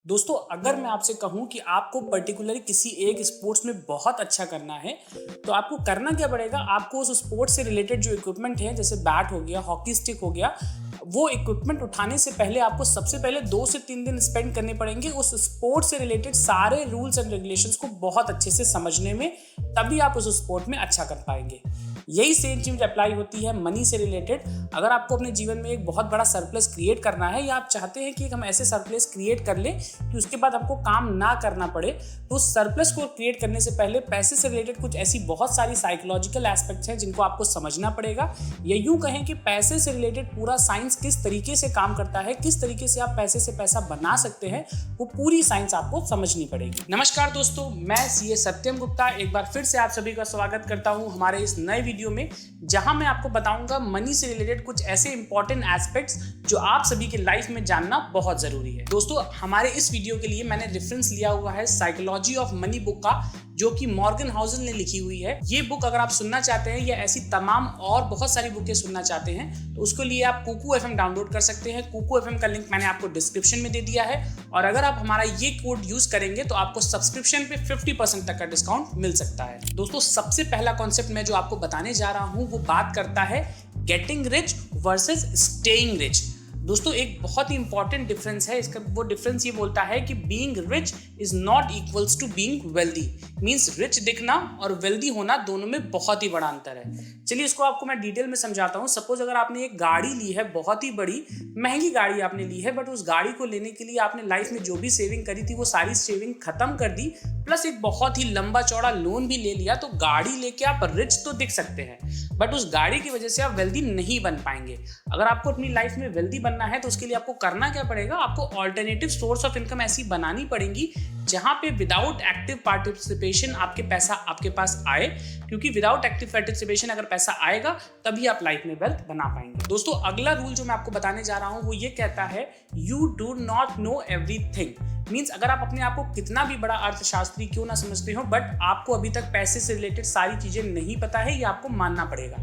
दोस्तों, अगर मैं आपसे कहूँ कि आपको पर्टिकुलरली किसी एक स्पोर्ट्स में बहुत अच्छा करना है, तो आपको करना क्या पड़ेगा? आपको उस स्पोर्ट्स से रिलेटेड जो इक्विपमेंट है, जैसे बैट हो गया, हॉकी स्टिक हो गया, वो इक्विपमेंट उठाने से पहले आपको सबसे पहले 2 से 3 दिन स्पेंड करने पड़ेंगे उस स्पोर्ट्स से रिलेटेड सारे रूल्स एंड रेगुलेशंस को बहुत अच्छे से समझने में, तभी आप उस स्पोर्ट में अच्छा कर पाएंगे। यही सेम चीज अप्लाई होती है मनी से रिलेटेड। अगर आपको अपने जीवन में एक बहुत बड़ा सरप्लस क्रिएट करना है, या आप चाहते हैं कि हम ऐसे सरप्लस क्रिएट कर लें कि उसके बाद हमको काम ना करना पड़े, तो उस सरप्लस को क्रिएट करने से पहले पैसे से रिलेटेड कुछ ऐसी बहुत सारी साइकोलॉजिकल एस्पेक्ट्स हैं जिनको आपको समझना पड़ेगा। या यूं कहें कि पैसे से रिलेटेड पूरा साइंस किस तरीके से काम करता है, किस तरीके से आप पैसे से पैसा बना सकते हैं, वो पूरी साइंस आपको समझनी पड़ेगी। नमस्कार दोस्तों, मैं सीए सत्यम गुप्ता एक बार फिर से आप सभी का स्वागत करता हूं हमारे इस नए वीडियो में, जहां मैं आपको बताऊंगा मनी से रिलेटेड कुछ ऐसे इंपॉर्टेंट एस्पेक्ट्स जो आप सभी के लाइफ में जानना बहुत जरूरी है। दोस्तों, हमारे इस वीडियो के लिए मैंने रेफरेंस लिया हुआ है साइकोलॉजी ऑफ मनी बुक का, जो कि मॉर्गन हाउसल ने लिखी हुई है। ये बुक अगर आप सुनना चाहते हैं या ऐसी तमाम और बहुत सारी बुकें सुनना चाहते हैं, तो उसके लिए आप कुकू एफएम डाउनलोड कर सकते हैं। कुकू एफएम का लिंक मैंने आपको डिस्क्रिप्शन में दे दिया है, और अगर आप हमारा ये कोड यूज करेंगे तो आपको सब्सक्रिप्शन पे 50% तक का डिस्काउंट मिल सकता है। दोस्तों, सबसे पहला कॉन्सेप्ट मैं जो आपको बताने जा रहा हूं वो बात करता है getting rich versus staying rich. दोस्तों, एक बहुत ही इंपॉर्टेंट डिफरेंस है इसका। वो डिफरेंस ये बोलता है कि being rich is not equals to being wealthy. Means rich दिखना और वेल्दी होना दोनों में बहुत ही बड़ा अंतर है। चलिए इसको आपको मैं डिटेल में समझाता हूँ। सपोज अगर आपने एक गाड़ी ली है, बहुत ही बड़ी महंगी गाड़ी आपने ली है, बट उस गाड़ी को लेने के लिए आपने लाइफ में जो भी सेविंग करी थी वो सारी सेविंग खत्म कर दी, प्लस एक बहुत ही लंबा चौड़ा लोन भी ले लिया, तो गाड़ी लेके आप रिच तो दिख सकते हैं, बट उस गाड़ी की वजह से आप वेल्दी नहीं बन पाएंगे। अगर आपको अपनी लाइफ में वेल्दी बनना है तो उसके लिए आपको करना क्या पड़ेगा? आपको ऑल्टरनेटिव सोर्स ऑफ इनकम ऐसी बनानी पड़ेगी जहां पे विदाउट एक्टिव पार्टिसिपेशन आपके पैसा आपके पास आए, क्योंकि विदाउट एक्टिव पार्टिसिपेशन अगर पैसा आएगा तभी आप लाइफ में वेल्थ बना पाएंगे। दोस्तों, अगला रूल जो मैं आपको बताने जा रहा हूं वो ये कहता है, you do not know everything. Means अगर आप अपने आप को कितना भी बड़ा अर्थशास्त्री क्यों ना समझते हो, बट आपको अभी तक पैसे से रिलेटेड सारी चीजें नहीं पता है, ये आपको मानना पड़ेगा।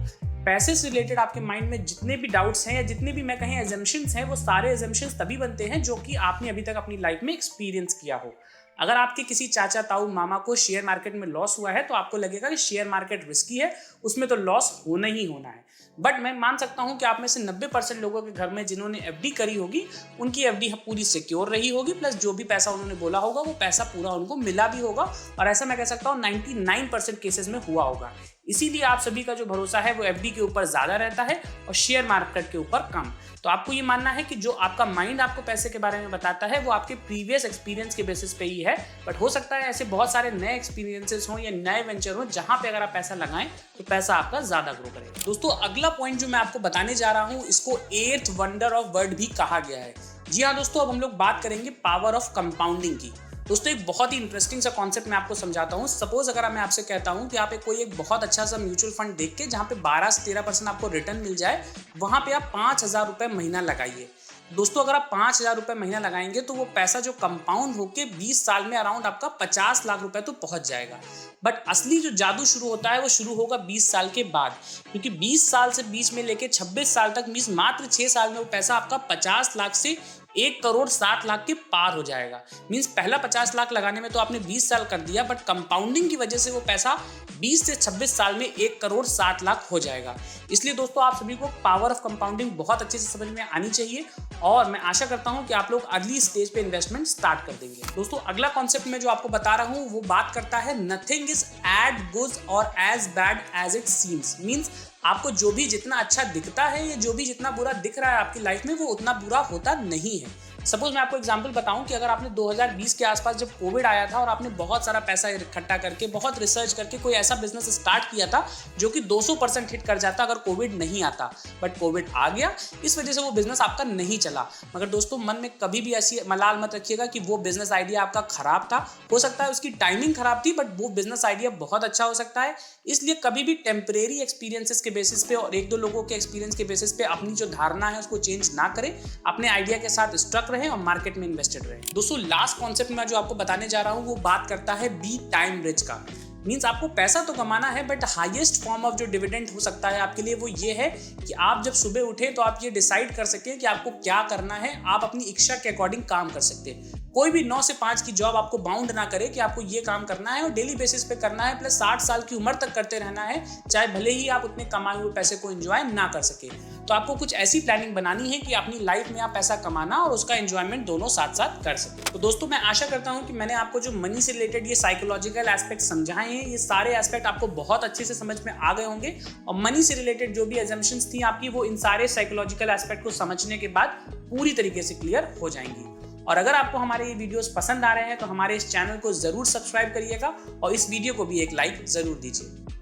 पैसे से रिलेटेड आपके माइंड में जितने भी डाउट्स हैं या जितने भी मैं कहें एजम्पशंस हैं, वो सारे एजम्पशंस तभी बनते हैं जो कि आपने अभी तक अपनी लाइफ में एक्सपीरियंस किया हो। अगर आपके किसी चाचा ताऊ मामा को शेयर मार्केट में लॉस हुआ है तो आपको लगेगा कि शेयर मार्केट रिस्की है, उसमें तो लॉस होना ही होना है। बट मैं मान सकता हूं कि आप में से 90% लोगों के घर में जिन्होंने एफडी करी होगी, उनकी एफडी पूरी सिक्योर रही होगी, प्लस जो भी पैसा उन्होंने बोला होगा वो पैसा पूरा उनको मिला भी होगा, और ऐसा मैं कह सकता हूँ 99% केसेस में हुआ होगा। इसीलिए आप सभी का जो भरोसा है वो एफडी के ऊपर ज्यादा रहता है और शेयर मार्केट के ऊपर कम। तो आपको ये मानना है कि जो आपका माइंड आपको पैसे के बारे में बताता है वो आपके प्रीवियस एक्सपीरियंस के बेसिस पे ही है, बट हो सकता है ऐसे बहुत सारे नए एक्सपीरियंसेस हों या नए वेंचर हो जहां पे अगर आप पैसा लगाएं तो पैसा आपका ज्यादा ग्रो करेगा। दोस्तों, अगला पॉइंट जो मैं आपको बताने जा रहा हूं, इसको 8th वंडर ऑफ वर्ल्ड भी कहा गया है। जी हाँ दोस्तों, अब हम लोग बात करेंगे पावर ऑफ कंपाउंडिंग की। दोस्तों, एक बहुत ही इंटरेस्टिंग सा कॉन्सेप्ट मैं आपको समझाता हूँ। सपोज अगर मैं आपसे कहता हूँ कि आप कोई एक बहुत अच्छा सा म्यूचुअल फंड देख के जहाँ पे 12 से 13% आपको रिटर्न मिल जाए, वहां पे आप 5,000 रुपए महीना लगाइए। दोस्तों, अगर आप 5,000 रुपए महीना लगाएंगे तो वो पैसा जो कंपाउंड होके 20 साल में अराउंड आपका 50 लाख रुपए तो पहुंच जाएगा। बट असली जो जादू शुरू होता है वो शुरू होगा 20 साल के बाद, क्योंकि 20 साल से बीच में लेके 26 साल तक, मींस मात्र 6 साल में वो पैसा आपका 50 लाख से 1,07,00,000 के पार हो जाएगा। मींस पहला 50 लाख लगाने में तो आपने 20 साल कर दिया, बट कंपाउंडिंग की वजह से वो पैसा 20 से 26 साल में 1,07,00,000 हो जाएगा। इसलिए दोस्तों, आप सभी को पावर ऑफ कंपाउंडिंग बहुत अच्छे से समझ में आनी चाहिए, और मैं आशा करता हूं कि आप लोग अगली स्टेज पे इन्वेस्टमेंट स्टार्ट कर देंगे। दोस्तों, अगला कॉन्सेप्ट में जो आपको बता रहा हूं वो बात करता है, नथिंग इज एज गुड और as bad as it seems. Means आपको जो भी जितना अच्छा दिखता है या जो भी जितना बुरा दिख रहा है आपकी लाइफ में, वो उतना बुरा होता नहीं है। सपोज मैं आपको एग्जांपल बताऊं कि अगर आपने 2020 के आसपास जब कोविड आया था और आपने बहुत सारा पैसा इकट्ठा करके, बहुत रिसर्च करके कोई ऐसा बिजनेस स्टार्ट किया था जो कि 200% हिट कर जाता अगर कोविड नहीं आता, बट कोविड आ गया, इस वजह से वो बिजनेस आपका नहीं चला। मगर दोस्तों, मन में कभी भी ऐसी मलाल मत रखिएगा कि वो बिजनेस आइडिया आपका खराब था। हो सकता है उसकी टाइमिंग खराब थी, बट वो बिजनेस आइडिया बहुत अच्छा हो सकता है। इसलिए कभी भी टेम्परेरी एक्सपीरियंसेस के बेसिस पे और 1-2 लोगों के एक्सपीरियंस के बेसिस पे अपनी जो धारणा है उसको चेंज ना करें, अपने आइडिया के साथ स्टक रहें और मार्केट में इन्वेस्टेड रहें। दोस्तों, लास्ट कॉन्सेप्ट में जो आपको बताने जा रहा हूं वो बात करता है बी टाइम रिच का। मीन्स आपको पैसा तो कमाना है, बट हाईएस्ट फॉर्म ऑफ जो डिविडेंड हो सकता है आपके लिए वो ये है कि आप जब सुबह उठे तो आप ये डिसाइड कर सकें कि आपको क्या करना है, आप अपनी इच्छा के अकॉर्डिंग काम कर सकते हैं। कोई भी 9 से 5 की जॉब आपको बाउंड ना करे कि आपको ये काम करना है और डेली बेसिस पे करना है, प्लस 60 साल की उम्र तक करते रहना है, चाहे भले ही आप उतने कमाए हुए पैसे को एंजॉय ना कर सके। तो आपको कुछ ऐसी प्लानिंग बनानी है कि अपनी लाइफ में आप पैसा कमाना और उसका एंजॉयमेंट दोनों साथ साथ कर सके। तो दोस्तों, मैं आशा करता हूं कि मैंने आपको जो मनी से रिलेटेड ये साइकोलॉजिकल एस्पेक्ट समझाए हैं, ये सारे एस्पेक्ट आपको बहुत अच्छे से समझ में आ गए होंगे और मनी से रिलेटेड जो भी अजम्पशंस थी आपकी, वो इन सारे साइकोलॉजिकल एस्पेक्ट को समझने के बाद पूरी तरीके से क्लियर हो जाएंगी। और अगर आपको हमारे ये वीडियोस पसंद आ रहे हैं तो हमारे इस चैनल को जरूर सब्सक्राइब करिएगा और इस वीडियो को भी एक लाइक जरूर दीजिए।